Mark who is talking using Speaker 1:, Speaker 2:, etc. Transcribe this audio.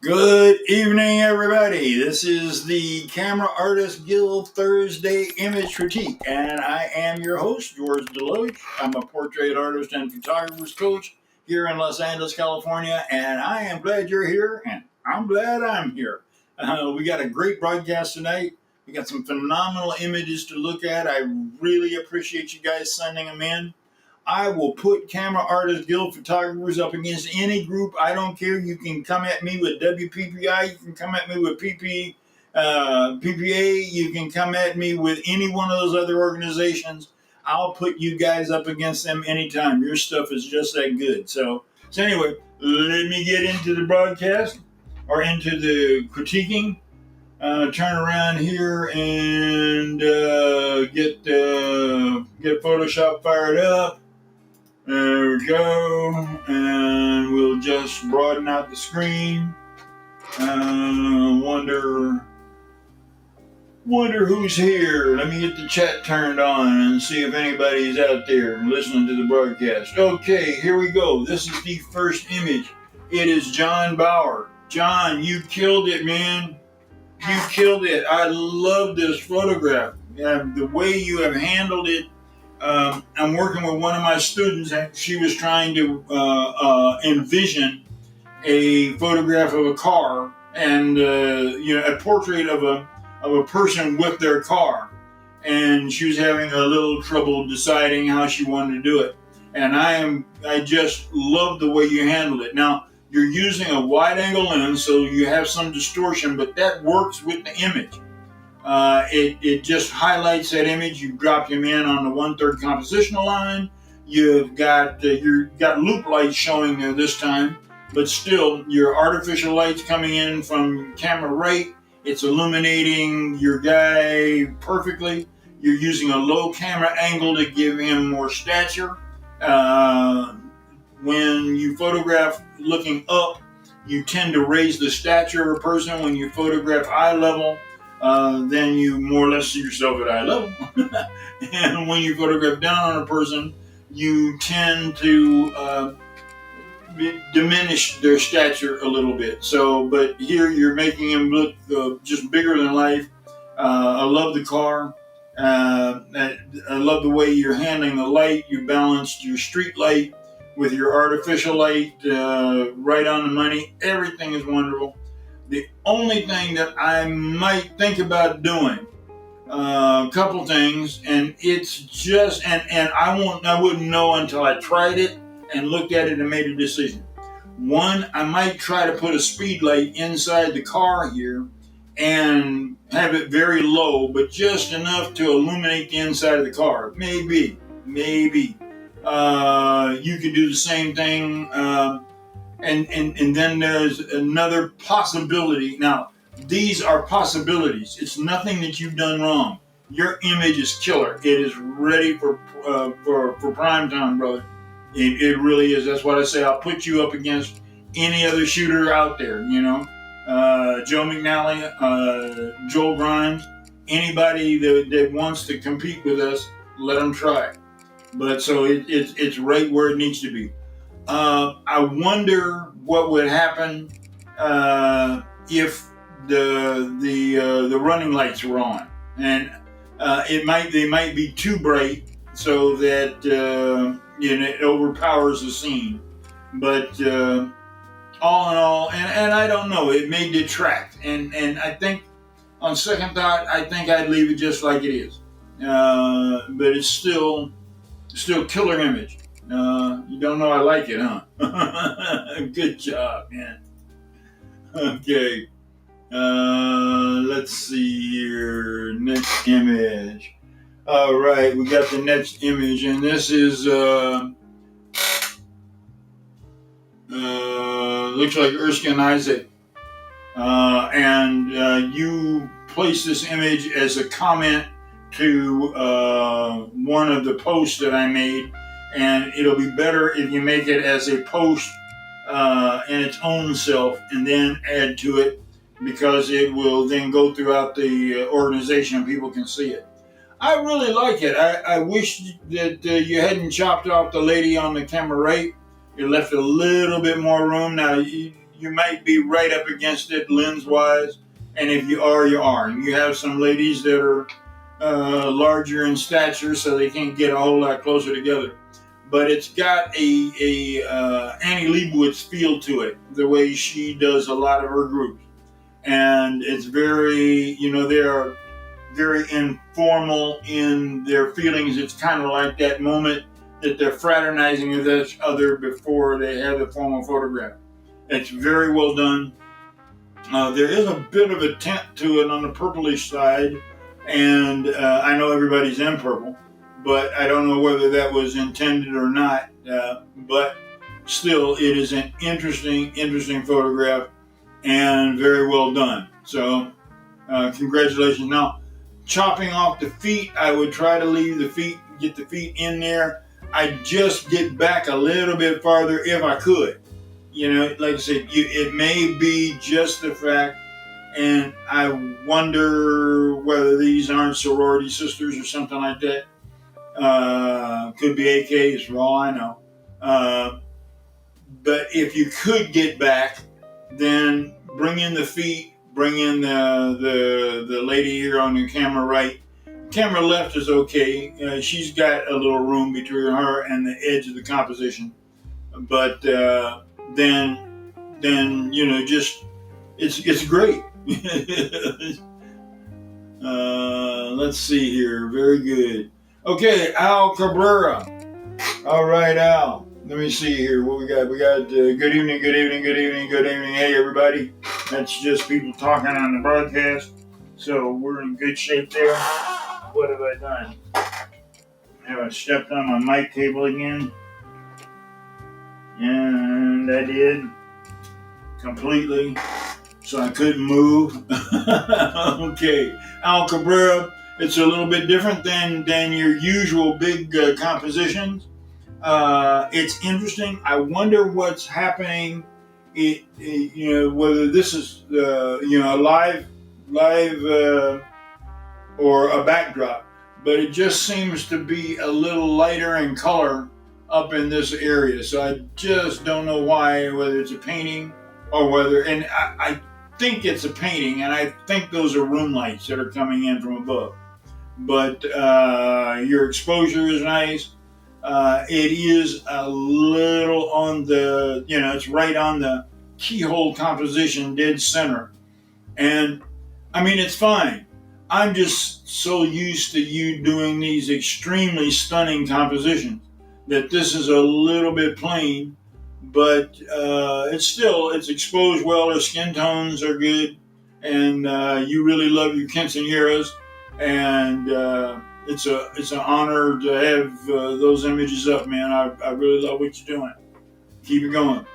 Speaker 1: Good evening, everybody. This is the Camera Artist Guild Thursday Image Critique, and I am your host, George DeLoache. I'm a portrait artist and photographer's coach here in Los Angeles, California, and I am glad you're here, and I'm glad I'm here. We got a great broadcast tonight. We got some phenomenal images to look at. I really appreciate you guys sending them in. I will put Camera Artist Guild photographers up against any group. I don't care. You can come at me with WPPI. You can come at me with PPA. You can come at me with any one of those other organizations. I'll put you guys up against them anytime. Your stuff is just that good. So anyway, let me get into the broadcast or into the critiquing. Turn around here and get Photoshop fired up. There we go, and we'll just broaden out the screen. Wonder who's here. Let me get the chat turned on and see if anybody's out there listening to the broadcast. Okay, here we go. This is the first image. It is John Bauer. John, you killed it, man. You killed it. I love this photograph. The way you have handled it. I'm working with one of my students, and she was trying to envision a photograph of a car and a portrait of a person with their car, and she was having a little trouble deciding how she wanted to do it. And I just love the way you handled it. Now you're using a wide-angle lens, so you have some distortion, but that works with the image. It just highlights that image. You drop him in on the 1/3 compositional line. You've got loop lights showing there this time, but still your artificial lights coming in from camera right. It's illuminating your guy perfectly. You're using a low camera angle to give him more stature. When you photograph looking up, you tend to raise the stature of a person. When you photograph eye level, then you more or less see yourself at eye level. And when you photograph down on a person, you tend to diminish their stature a little bit. So, but here you're making him look just bigger than life. I love the car. I love the way you're handling the light. You balanced your street light with your artificial light right on the money. Everything is wonderful. The only thing that I might think about doing, a couple things, and it's just, and I wouldn't know until I tried it and looked at it and made a decision. One, I might try to put a speed light inside the car here and have it very low, but just enough to illuminate the inside of the car. Maybe. You could do the same thing. And then there's another possibility. Now, these are possibilities. It's nothing that you've done wrong. Your image is killer. It is ready for prime time, brother. It really is. That's what I say. I'll put you up against any other shooter out there. Joe McNally, Joel Grimes, anybody that wants to compete with us, let them try. But so it's right where it needs to be. I wonder what would happen if the running lights were on, and they might be too bright so that it overpowers the scene. But all in all, and I don't know, it may detract. And I think on second thought, I think I'd leave it just like it is. But it's still killer image. You don't know I like it, huh? Good job, man. Okay. Let's see here. Next image. All right, we got the next image, and this is looks like 𝐥𝐤𝐤𝐤. And you place this image as a comment to one of the posts that I made. And it'll be better if you make it as a post in its own self and then add to it, because it will then go throughout the organization and people can see it. I really like it. I wish that you hadn't chopped off the lady on the camera right. It left a little bit more room. Now, you you might be right up against it lens-wise, and if you are, you are. And you have some ladies that are larger in stature, so they can't get a whole lot closer together. But it's got a Annie Leibovitz feel to it, the way she does a lot of her groups. And it's very, they are very informal in their feelings. It's kind of like that moment that they're fraternizing with each other before they have the formal photograph. It's very well done. There is a bit of a tint to it on the purplish side, and I know everybody's in purple, but I don't know whether that was intended or not. But still, it is an interesting photograph and very well done. So, congratulations. Now, chopping off the feet, I would try to leave the feet, get the feet in there. I'd just get back a little bit farther if I could. Like I said, it may be just the fact, and I wonder whether these aren't sorority sisters or something like that. Could be AKs for all I know. But if you could get back, then bring in the feet, bring in the lady here on the camera right. Camera left is okay. She's got a little room between her and the edge of the composition. But then just it's great. Let's see here. Very good. Okay, Al Cabrera. All right, Al. Let me see here. What we got? We got good evening. Hey, everybody. That's just people talking on the broadcast. So we're in good shape there. What have I done? Have I stepped on my mic cable again? And I did. Completely. So I couldn't move. Okay. Al Cabrera. It's a little bit different than your usual big compositions. It's interesting. I wonder what's happening. Whether this is a live or a backdrop, but it just seems to be a little lighter in color up in this area. So I just don't know why, whether it's a painting or whether, and I think it's a painting, and I think those are room lights that are coming in from above. But your exposure is nice. It is a little on the, it's right on the keyhole composition, dead center. And I mean, it's fine. I'm just so used to you doing these extremely stunning compositions that this is a little bit plain, but it's exposed well. Her skin tones are good, and you really love your 𝐤𝐤𝐬s, and it's an honor to have those images up, man. I really love what you're doing. Keep it going.